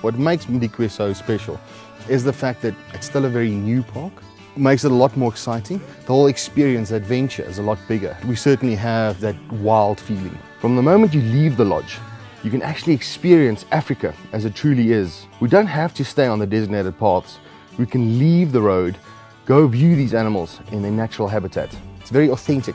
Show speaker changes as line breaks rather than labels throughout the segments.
What makes Impodimo so special is the fact that it's still a very new park. Makes it a lot more exciting. The whole experience, adventure, is a lot bigger. We certainly have that wild feeling. From the moment you leave the lodge, you can actually experience Africa as it truly is. We don't have to stay on the designated paths. We can leave the road, go view these animals in their natural habitat. It's very authentic,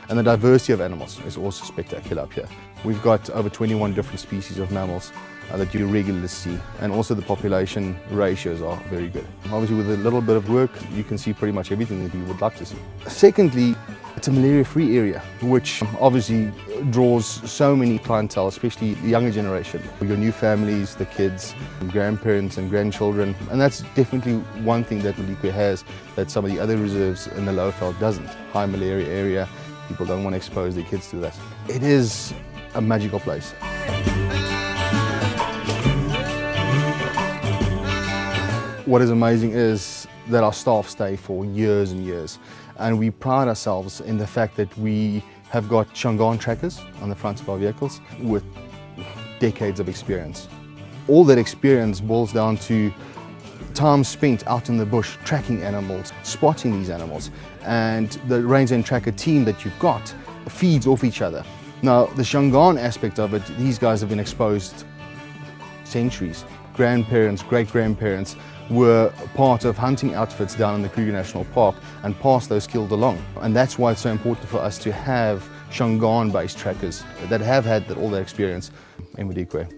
and the diversity of animals is also spectacular up here. We've got over 21 different species of mammals that you regularly see, and also the population ratios are very good. Obviously, with a little bit of work, you can see pretty much everything that you would like to see. Secondly, it's a malaria-free area, which obviously draws so many clientele, especially the younger generation. Your new families, the kids, grandparents and grandchildren, and that's definitely one thing that Impodimo has that some of the other reserves in the lower veld doesn't. High malaria area, people don't want to expose their kids to that. It is a magical place. What is amazing is that our staff stay for years and years, and we pride ourselves in the fact that we have got Shangaan trackers on the front of our vehicles with decades of experience. All that experience boils down to time spent out in the bush tracking animals, spotting these animals, and the ranger and tracker team that you've got feeds off each other. Now, the Shangaan aspect of it, these guys have been exposed centuries. Grandparents, great-grandparents were part of hunting outfits down in the Kruger National Park and passed those skills along. And that's why it's so important for us to have Shangaan-based trackers that have had all that experience in Impodimo.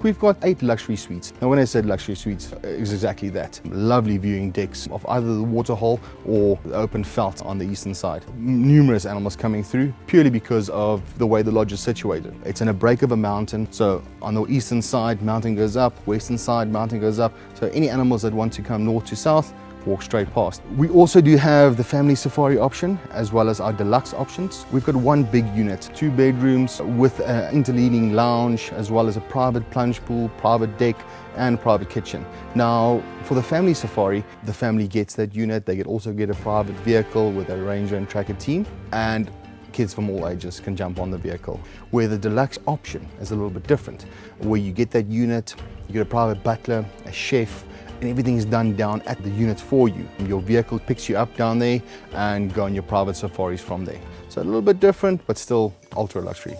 We've got 8 luxury suites. Now when I said luxury suites, it's exactly that. Lovely viewing decks of either the waterhole or the open veld on the eastern side. Numerous animals coming through purely because of the way the lodge is situated. It's in a break of a mountain, so on the eastern side, mountain goes up, western side, mountain goes up. So any animals that want to come north to south, walk straight past. We also do have the family safari option as well as our deluxe options. We've got one big unit, 2 bedrooms with an interleading lounge as well as a private plunge pool, private deck and private kitchen. Now for the family safari, the family gets that unit. They also get a private vehicle with a ranger and tracker team, and kids from all ages can jump on the vehicle. Where the deluxe option is a little bit different, where you get that unit, you get a private butler, a chef, and everything is done down at the unit for you. Your vehicle picks you up down there and go on your private safaris from there. So a little bit different, but still ultra luxury.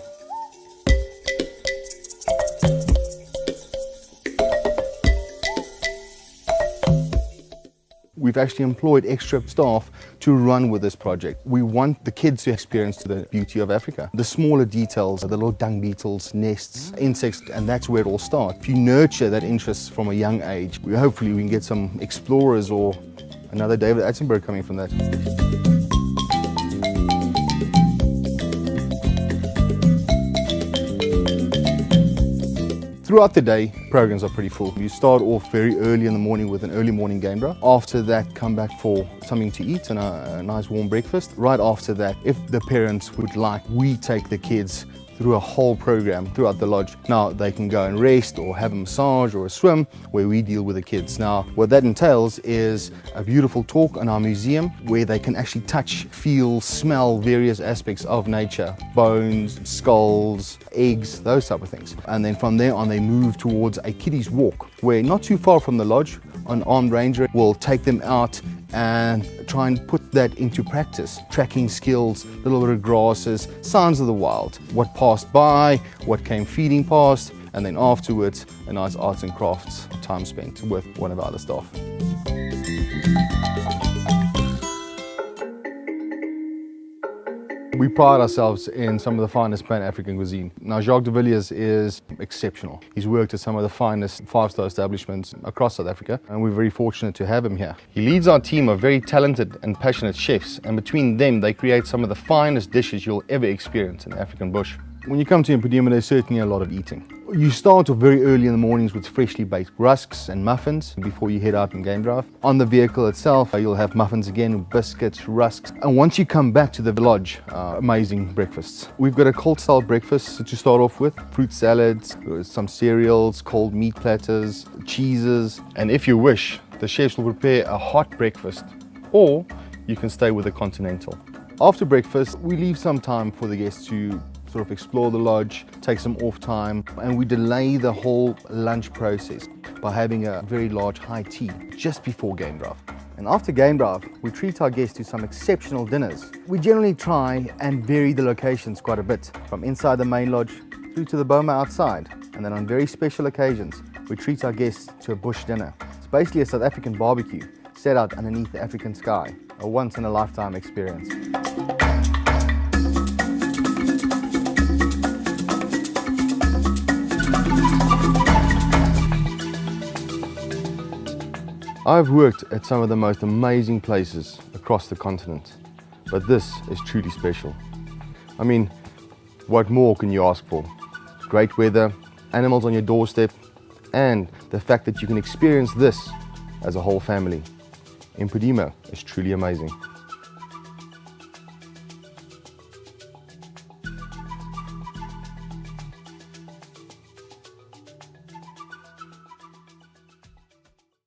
We've actually employed extra staff to run with this project. We want the kids to experience the beauty of Africa. The smaller details, the little dung beetles, nests, insects, and that's where it all starts. If you nurture that interest from a young age, hopefully we can get some explorers or another David Attenborough coming from that. Throughout the day, programs are pretty full. You start off very early in the morning with an early morning game drive. After that, come back for something to eat and a nice warm breakfast. Right after that, if the parents would like, we take the kids through a whole program throughout the lodge. Now they can go and rest or have a massage or a swim where we deal with the kids. Now what that entails is a beautiful talk in our museum where they can actually touch, feel, smell various aspects of nature, bones, skulls, eggs, those type of things. And then from there on they move towards a kiddies walk where not too far from the lodge, an armed ranger will take them out and try and put that into practice. Tracking skills, little bit of grasses, signs of the wild, what passed by, what came feeding past, and then afterwards a nice arts and crafts time spent with one of our other staff. We pride ourselves in some of the finest Pan-African cuisine. Now, Jacques de Villiers is exceptional. He's worked at some of the finest 5-star establishments across South Africa, and we're very fortunate to have him here. He leads our team of very talented and passionate chefs, and between them, they create some of the finest dishes you'll ever experience in the African bush. When you come to Impodimo, there's certainly a lot of eating. You start off very early in the mornings with freshly baked rusks and muffins before you head out on game drive. On the vehicle itself, you'll have muffins again, biscuits, rusks. And once you come back to the lodge, amazing breakfasts. We've got a cold style breakfast to start off with, fruit salads, some cereals, cold meat platters, cheeses. And if you wish, the chefs will prepare a hot breakfast, or you can stay with a continental. After breakfast, we leave some time for the guests to sort of explore the lodge, take some off time, and we delay the whole lunch process by having a very large high tea just before game drive. And after game drive, we treat our guests to some exceptional dinners. We generally try and vary the locations quite a bit, from inside the main lodge through to the boma outside. And then on very special occasions, we treat our guests to a bush dinner. It's basically a South African barbecue set out underneath the African sky, a once-in-a-lifetime experience. I've worked at some of the most amazing places across the continent, but this is truly special. I mean, what more can you ask for? Great weather, animals on your doorstep, and the fact that you can experience this as a whole family. Impodimo is truly amazing.